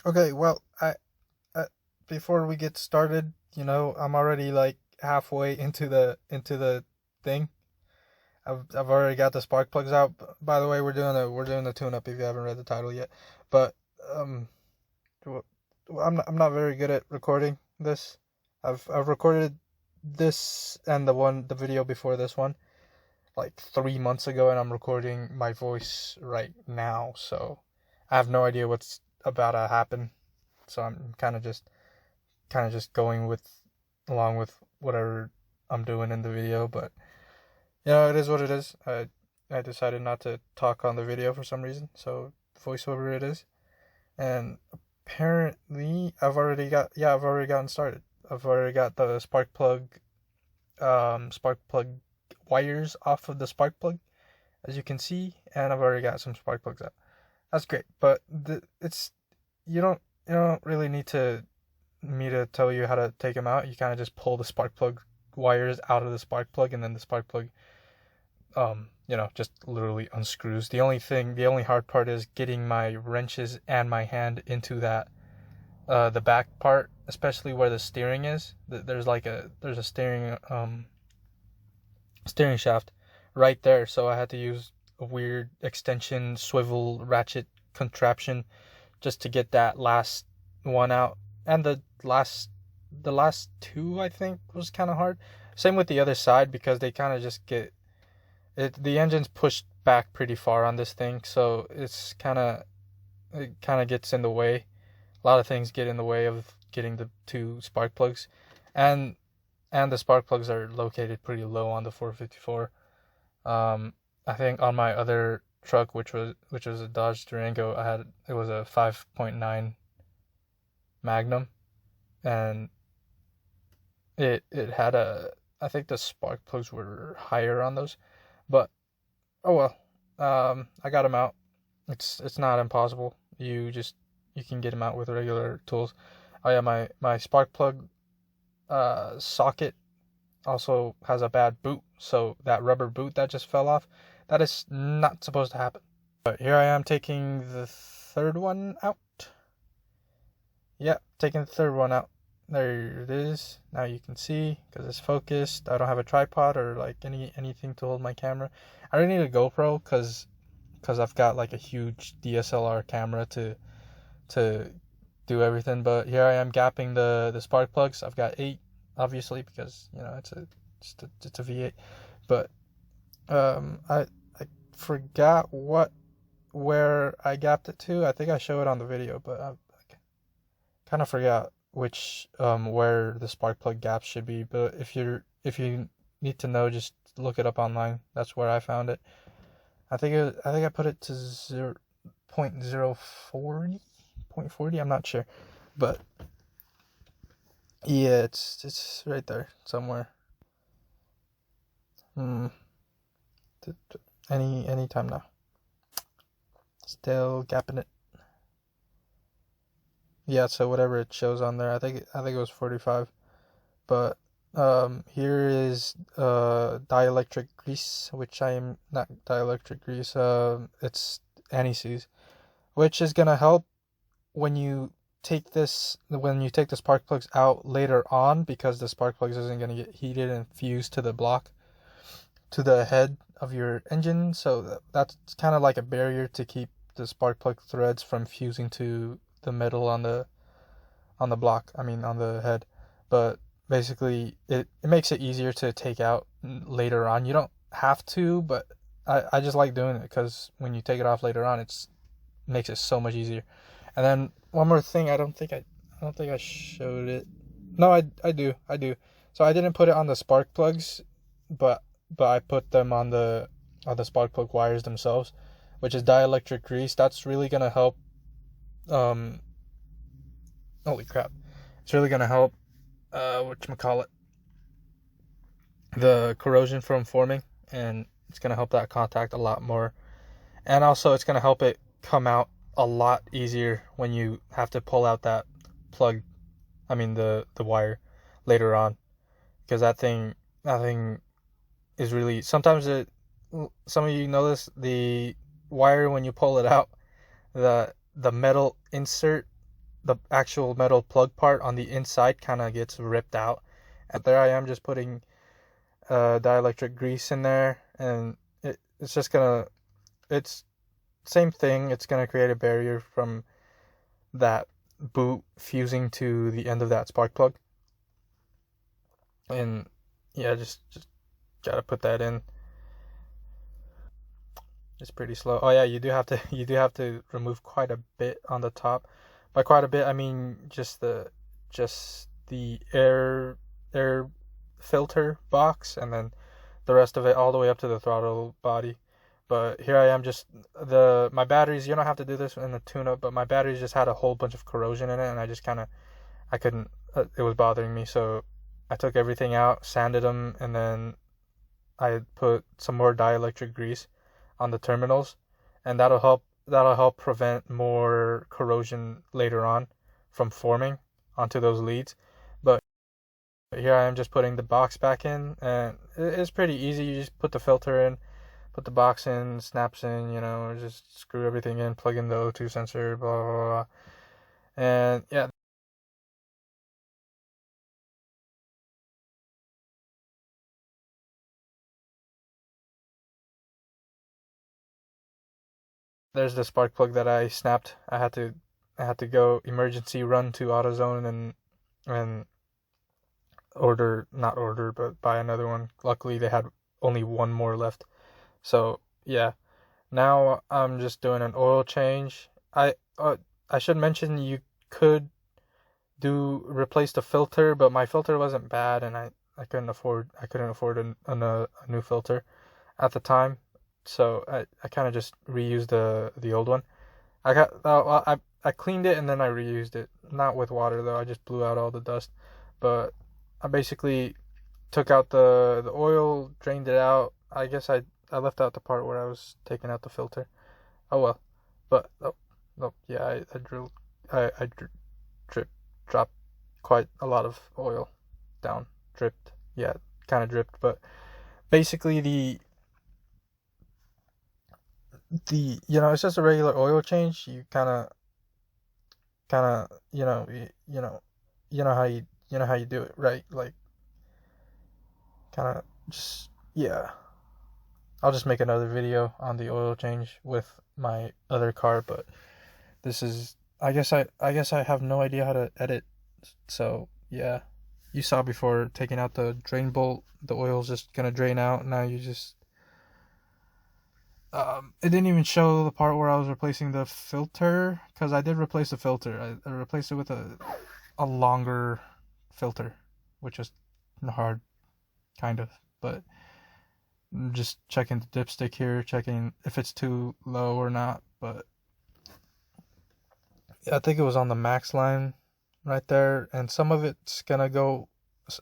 Okay, well, I before we get started, I'm already like halfway into the thing. I've already got the spark plugs out. By the way, we're doing the tune up if you haven't read the title yet. But um, I'm not very good at recording this. I've recorded this and the video before this one like 3 months ago, and I'm recording my voice right now, so I have no idea what's about to happen. So I'm kind of just going with along with whatever I'm doing in the video. But it is what it is. I decided not to talk on the video for some reason, so voiceover it is. And apparently I've already gotten started. I've already got the spark plug wires off of the spark plug, as you can see, and I've already got some spark plugs out. That's great, but it's you don't really need to me to tell you how to take them out. You kind of just pull the spark plug wires out of the spark plug, and then the spark plug, just literally unscrews. The only hard part is getting my wrenches and my hand into that, the back part, especially where the steering is. There's a steering shaft right there, so I had to use a weird extension swivel ratchet contraption just to get that last one out. And the last two, I think, was kind of hard. Same with the other side, because they kind of just get it. The engine's pushed back pretty far on this thing, so it kind of gets in the way. A lot of things get in the way of getting the two spark plugs, and the spark plugs are located pretty low on the 454. I think on my other truck, which was a Dodge Durango, it was a 5.9 Magnum, and it had I think the spark plugs were higher on those, but oh well. I got them out. It's not impossible. You can get them out with regular tools. Oh yeah, my spark plug socket also has a bad boot, so that rubber boot that just fell off, that is not supposed to happen. But here I am taking the third one out. Yeah, taking the third one out. There it is. Now you can see, because it's focused. I don't have a tripod or like anything to hold my camera. I don't need a GoPro because I've got like a huge DSLR camera to do everything. But here I am gapping the spark plugs. I've got 8, obviously, because it's a V8. But I forgot where I gapped it to. I think I show it on the video, but I kind of forgot which where the spark plug gaps should be. But if you need to know, just look it up online. That's where I found it. I think I put it to 0.040, 0.40. I'm not sure, but yeah, it's right there somewhere. Hmm. Any time now. Still gapping it. Yeah, so whatever it shows on there, I think it was 45. But here is dielectric grease, which I am not dielectric grease. It's anti-seize, which is gonna help when you take the spark plugs out later on, because the spark plugs isn't gonna get heated and fused to the block, to the head of your engine. So that's kind of like a barrier to keep the spark plug threads from fusing to the metal on the block. I mean, on the head. But basically, it makes it easier to take out later on. You don't have to, but I just like doing it, because when you take it off later on, it makes it so much easier. And then one more thing, I don't think I showed it. No, I do. So I didn't put it on the spark plugs, but I put them on the spark plug wires themselves, which is dielectric grease. That's really gonna help. Um, Holy crap! It's really gonna help. Whatchamacallit, the corrosion from forming, and it's gonna help that contact a lot more. And also, it's gonna help it come out a lot easier when you have to pull out that plug. I mean the wire later on, because that thing is really, sometimes it. Some of you know this. The wire, when you pull it out, the metal insert the actual metal plug part on the inside kind of gets ripped out. And there I am just putting dielectric grease in there, and it's just gonna, it's same thing. It's gonna create a barrier from that boot fusing to the end of that spark plug. And yeah, just gotta put that in. It's pretty slow. Oh yeah, you do have to remove quite a bit on the top. By quite a bit, I mean just the air filter box, and then the rest of it all the way up to the throttle body. But here I am, just my batteries. You don't have to do this in the tune-up, but my batteries just had a whole bunch of corrosion in it, and I couldn't. It was bothering me, so I took everything out, sanded them, and then I put some more dielectric grease on the terminals, and that'll help prevent more corrosion later on from forming onto those leads. But here I am just putting the box back in, and it's pretty easy. You just put the filter in, put the box in, snaps in, just screw everything in, plug in the O2 sensor, blah blah blah. And yeah, there's the spark plug that I snapped. I had to go emergency run to AutoZone and not order, but buy another one. Luckily, they had only one more left. So yeah, now I'm just doing an oil change. I should mention you could do replace the filter, but my filter wasn't bad, and I couldn't afford a new filter at the time, so I kind of just reused the old one. I cleaned it and then I reused it, not with water though. I just blew out all the dust, but I basically took out the oil, drained it out. I guess I left out the part where I was taking out the filter. Oh well, but no, yeah, I drilled, I dropped quite a lot of oil down, dripped, yeah, kind of dripped, but basically it's just a regular oil change. You kind of you know how you do it, right? Like kind of just yeah. I'll just make another video on the oil change with my other car, but this is I guess I have no idea how to edit. So, yeah. You saw before taking out the drain bolt, the oil's just going to drain out. Now you just it didn't even show the part where I was replacing the filter, cuz I did replace the filter. I replaced it with a longer filter, which is hard kind of, but just checking the dipstick here, checking if it's too low or not. But I think it was on the max line right there, and some of it's gonna go,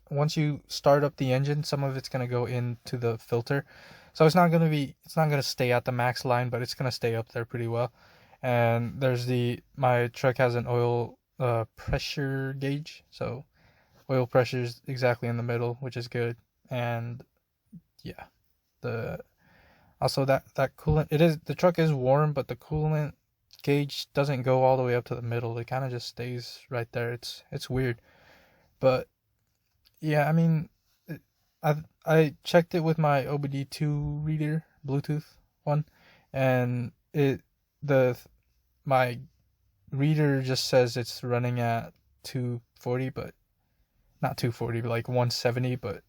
once you start up the engine, some of it's gonna go into the filter, so it's not gonna stay at the max line, but it's gonna stay up there pretty well. And my truck has an oil pressure gauge, so oil pressure is exactly in the middle, which is good. And yeah, the also that coolant, the truck is warm, but the coolant gauge doesn't go all the way up to the middle. It kind of just stays right there. It's weird, but yeah, I mean, I checked it with my OBD2 reader, Bluetooth one, and the my reader just says it's running at 240, but not 240, but like 170. But